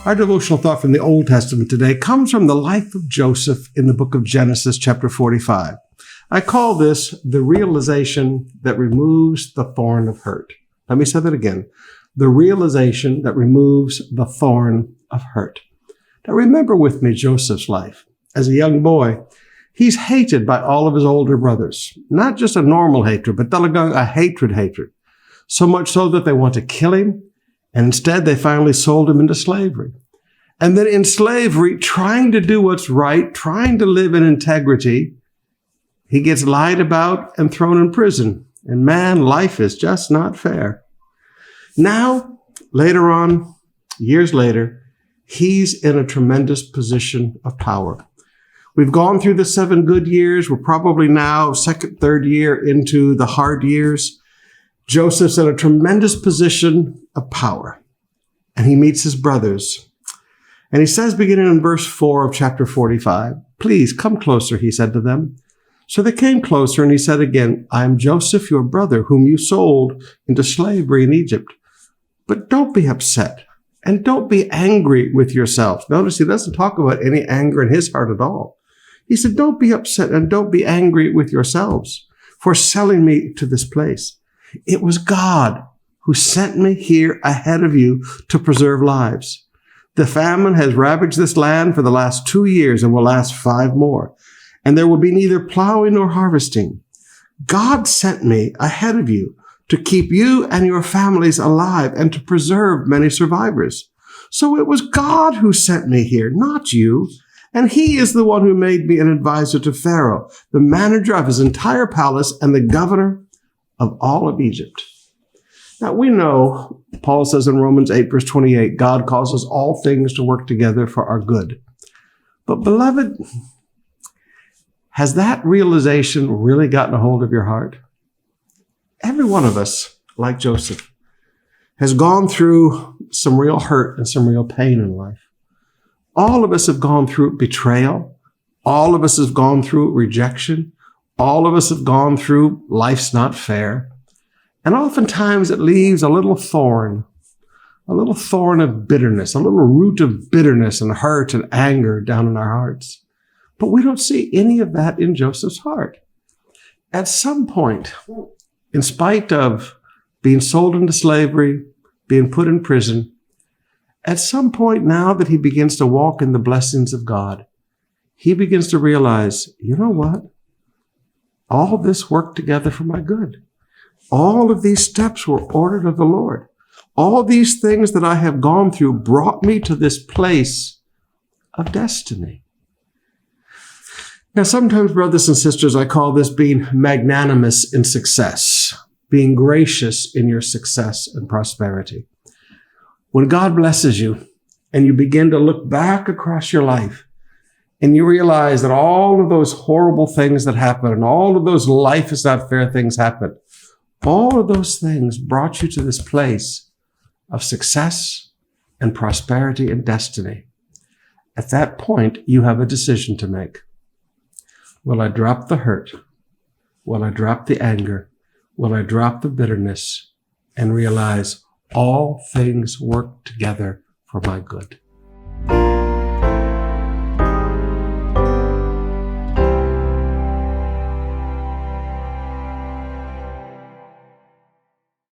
Our devotional thought from the Old Testament today comes from the life of Joseph in the book of Genesis, chapter 45. I call this the realization that removes the thorn of hurt. Let me say that again. The realization that removes the thorn of hurt. Now remember with me Joseph's life. As a young boy, he's hated by all of his older brothers. Not just a normal hatred, but a hatred. So much so that they want to kill him, and instead they finally sold him into slavery. And then in slavery, trying to do what's right, trying to live in integrity, he gets lied about and thrown in prison. And man, life is just not fair. Now, later on, years later, he's in a tremendous position of power. We've gone through the 7 good years. We're probably now second, third year into the hard years. Joseph's in a tremendous position of power, and he meets his brothers. And he says, beginning in verse 4 of chapter 45, "Please come closer," he said to them. So they came closer, and he said again, "I am Joseph, your brother, whom you sold into slavery in Egypt. But don't be upset, and don't be angry with yourselves." Notice he doesn't talk about any anger in his heart at all. He said, "Don't be upset, and don't be angry with yourselves for selling me to this place. It was God who sent me here ahead of you to preserve lives. The famine has ravaged this land for the last 2 years and will last 5 more. And there will be neither plowing nor harvesting. God sent me ahead of you to keep you and your families alive and to preserve many survivors. So it was God who sent me here, not you. And he is the one who made me an advisor to Pharaoh, the manager of his entire palace and the governor of all of Egypt." Now we know, Paul says in Romans 8, verse 28, God causes all things to work together for our good. But beloved, has that realization really gotten a hold of your heart? Every one of us, like Joseph, has gone through some real hurt and some real pain in life. All of us have gone through betrayal. All of us have gone through rejection. All of us have gone through life's not fair. And oftentimes it leaves a little thorn of bitterness, a little root of bitterness and hurt and anger down in our hearts. But we don't see any of that in Joseph's heart. At some point, in spite of being sold into slavery, being put in prison, at some point now that he begins to walk in the blessings of God, he begins to realize, you know what? All this worked together for my good. All of these steps were ordered of the Lord. All these things that I have gone through brought me to this place of destiny. Now, sometimes, brothers and sisters, I call this being magnanimous in success, being gracious in your success and prosperity. When God blesses you and you begin to look back across your life and you realize that all of those horrible things that happened and all of those life is not fair things happened, all of those things brought you to this place of success and prosperity and destiny. At that point, you have a decision to make. Will I drop the hurt? Will I drop the anger? Will I drop the bitterness and realize all things work together for my good?